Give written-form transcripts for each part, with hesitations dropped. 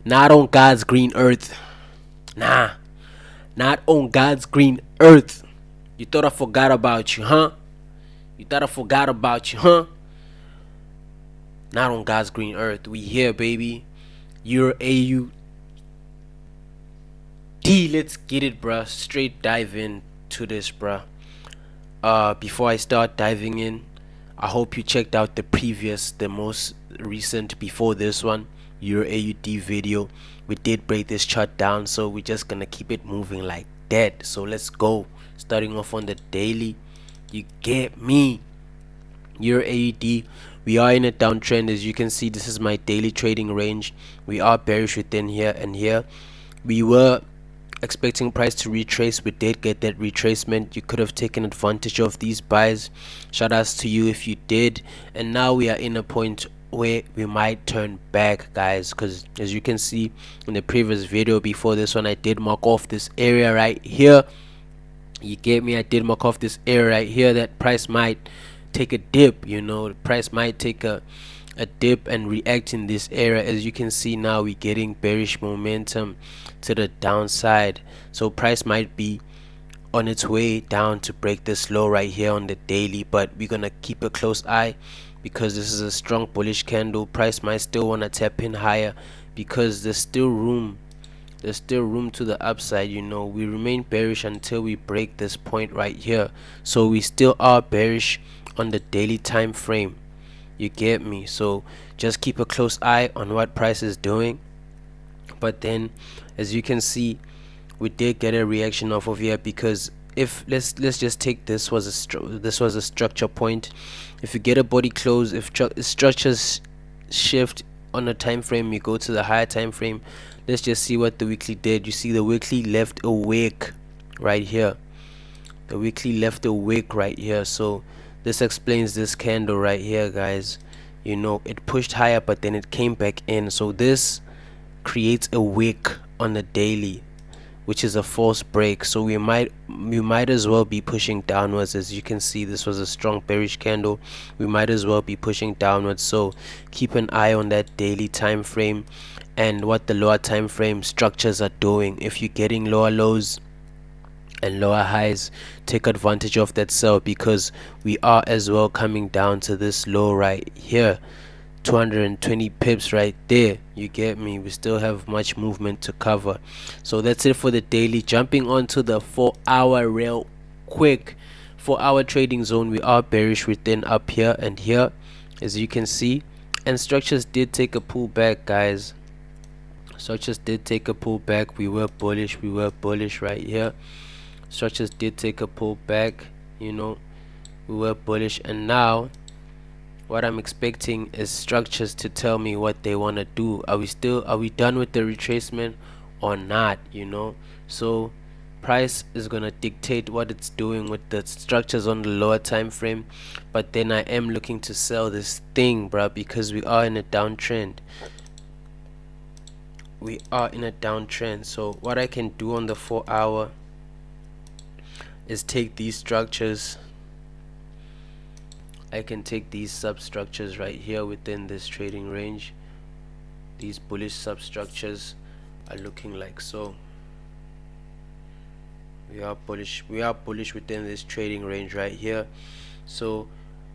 Not on God's green earth. Nah, not on God's green earth. You thought I forgot about you, huh? You thought I forgot about you, huh? Not on God's green earth. We here, baby. Euraud. Let's get it, bruh. Straight dive into this, bruh. Before I start diving in, I hope you checked out the most recent before this one, Euraud video. We did break this chart down, so we're just gonna keep it moving like that. So let's go. Starting off on the daily, you get me. Euraud, we are in a downtrend. As you can see, this is my daily trading range. We are bearish within here and here. We were expecting price to retrace. We did get that retracement. You could have taken advantage of these buys. Shout outs to you if you did. And now we are in a point where we might turn back, guys, because as you can see in the previous video before this one, I did mark off this area right here. You get me? I did mark off this area right here that price might take a dip. You know, the price might take a dip and react in this area. As you can see now, we're getting bearish momentum to the downside, so price might be on its way down to break this low right here on the daily, but we're gonna keep a close eye because this is a strong bullish candle. Price might still want to tap in higher because there's still room to the upside. You know, we remain bearish until we break this point right here, so we still are bearish on the daily time frame. You get me? So just keep a close eye on what price is doing. But then, as you can see, we did get a reaction off of here because if let's just take this was a structure point. If you get a body close, if structures shift on a time frame, you go to the higher time frame. Let's just see what the weekly did. You see the weekly left a wick right here. The weekly left a wick right here. So this explains this candle right here, guys. You know, it pushed higher but then it came back in, so this creates a wick on the daily, which is a false break. So we might as well be pushing downwards. As you can see, this was a strong bearish candle. We might as well be pushing downwards, so keep an eye on that daily time frame and what the lower time frame structures are doing. If you're getting lower lows and lower highs, take advantage of that sell because we are as well coming down to this low right here, 220 pips right there. You get me? We still have much movement to cover. So that's it for the daily. Jumping onto the 4-hour real quick. 4-hour trading zone, we are bearish within up here and here, as you can see, and structures did take a pullback, guys. Structures did take a pullback. We were bullish right here. Structures did take a pullback, you know, we were bullish, and now what I'm expecting is structures to tell me what they want to do. Are we done with the retracement or not? You know, so price is gonna dictate what it's doing with the structures on the lower time frame. But then I am looking to sell this thing, bruh, because we are in a downtrend. So what I can do on the 4-hour is take these structures. I can take these substructures right here within this trading range. These bullish substructures are looking like so. We are bullish within this trading range right here. So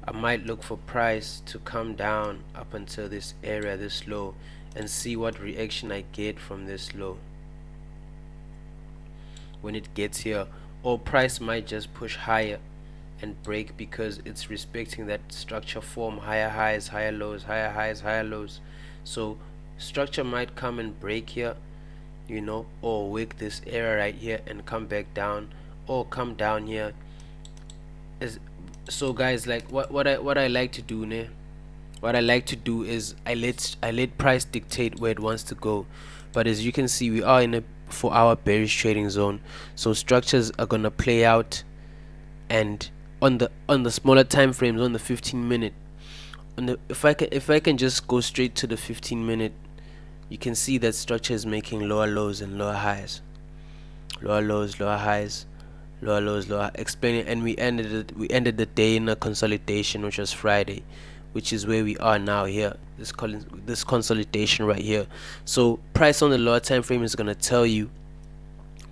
I might look for price to come down up until this area, this low, and see what reaction I get from this low when it gets here. Or price might just push higher and break because it's respecting that structure form: higher highs, higher lows, higher highs, higher lows. So structure might come and break here, you know, or wick this area right here and come back down, or come down here. So guys, like what I like to do, ne? What I like to do is I let price dictate where it wants to go. But as you can see, we are in a 4-hour bearish trading zone, so structures are gonna play out. And on the smaller time frames, on the 15-minute, if I can just go straight to the 15-minute, you can see that structure is making lower lows and lower highs, lower lows, lower highs, lower lows, lower explaining. And we ended the day in a consolidation, which was Friday. which is where we are now here, this consolidation right here. So price on the lower time frame is going to tell you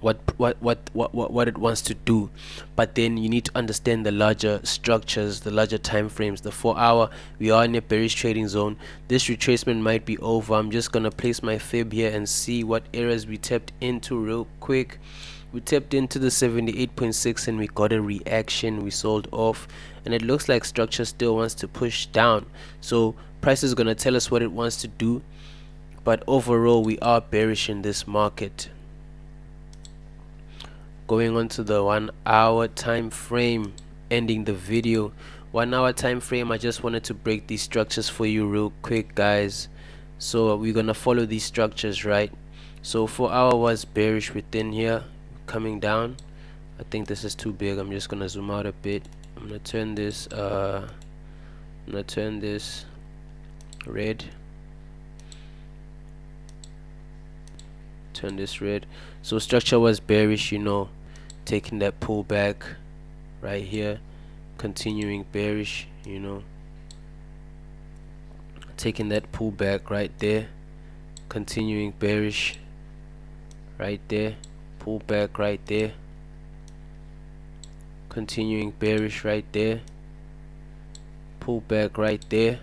what it wants to do, but then you need to understand the larger structures, the larger time frames. The 4-hour, we are in a bearish trading zone. This retracement might be over. I'm just gonna place my fib here and see what areas we tapped into real quick. We tapped into the 78.6 and we got a reaction. We sold off, and it looks like structure still wants to push down. So price is gonna tell us what it wants to do, but overall we are bearish in this market. Going on to the 1-hour time frame, ending the video. 1-hour time frame, I just wanted to break these structures for you real quick, guys. So we're gonna follow these structures, right? So 4-hour was bearish within here, coming down. I think this is too big. I'm just gonna zoom out a bit. I'm gonna turn this red, turn this red. So structure was bearish, you know, taking that pullback right here, continuing bearish, you know, taking that pullback right there, continuing bearish right there, pullback right there, continuing bearish right there, pullback right there,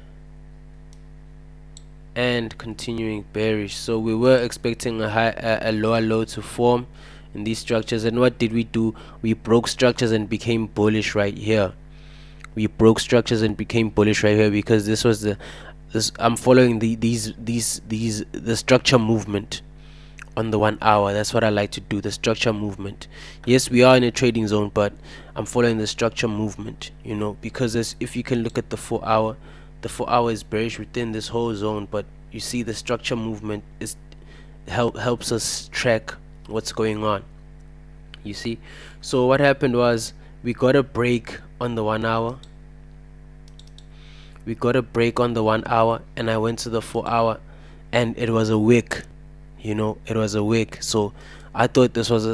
and continuing bearish. So we were expecting a lower low to form in these structures, and what did we do? We broke structures and became bullish right here. We broke structures and became bullish right here because this was I'm following the structure movement on the 1-hour. That's what I like to do, the structure movement. Yes, we are in a trading zone, but I'm following the structure movement, you know, because if you can look at the 4-hour, the 4-hour is bearish within this whole zone, but you see the structure movement is helps us track what's going on, you see. So what happened was we got a break on the 1-hour, and I went to the 4-hour, and it was a wick, you know, it was a wick. So I thought this was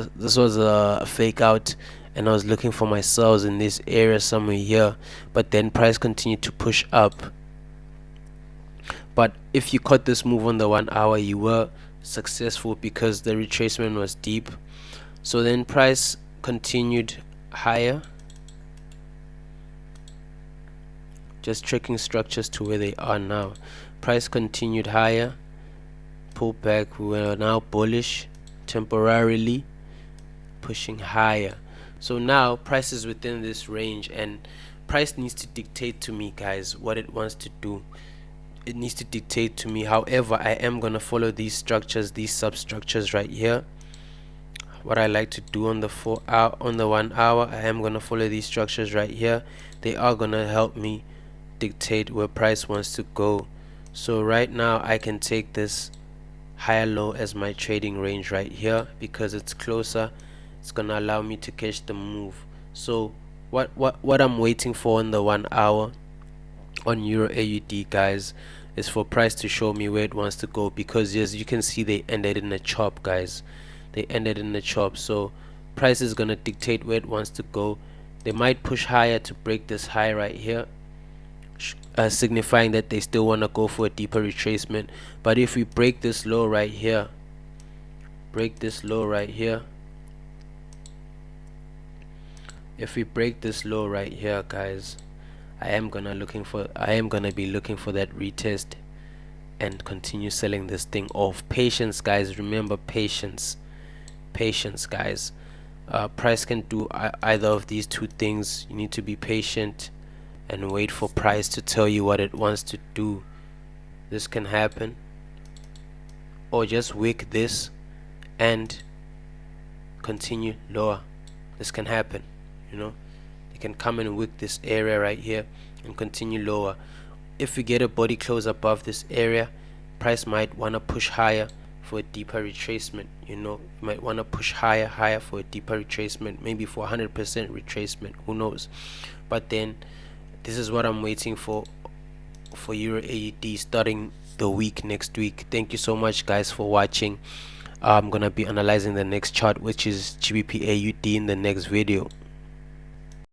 a fake out, and I was looking for my sells in this area somewhere here, but then price continued to push up. But if you caught this move on the 1-hour, you were successful because the retracement was deep. So then price continued higher, just tracking structures to where they are now. Price continued higher, pull back. We were now bullish, temporarily pushing higher. So now price is within this range, and price needs to dictate to me, guys, what it wants to do. It needs to dictate to me. However, I am gonna follow these structures, these substructures right here. What I like to do on the 4-hour, on the 1-hour, I am gonna follow these structures right here. They are gonna help me dictate where price wants to go. So right now I can take this higher low as my trading range right here because it's closer. It's gonna allow me to catch the move. So what I'm waiting for on the 1-hour on Euro AUD, guys, is for price to show me where it wants to go, because as you can see, they ended in a chop, guys. They ended in a chop. So price is gonna dictate where it wants to go. They might push higher to break this high right here, signifying that they still want to go for a deeper retracement. But if we break this low right here, if we break this low right here, guys, I am gonna be looking for that retest and continue selling this thing off. Patience, guys. Remember, patience, guys. Price can do either of these two things. You need to be patient and wait for price to tell you what it wants to do. This can happen, or just wick this and continue lower. This can happen, you know. They can come and wick this area right here and continue lower. If we get a body close above this area, price might want to push higher for a deeper retracement, you know. You might want to push higher for a deeper retracement, maybe for 100% retracement, who knows. But then this is what I'm waiting for Euro AUD starting the week next week. Thank you so much, guys, for watching. I'm gonna be analyzing the next chart, which is GBP AUD, in the next video.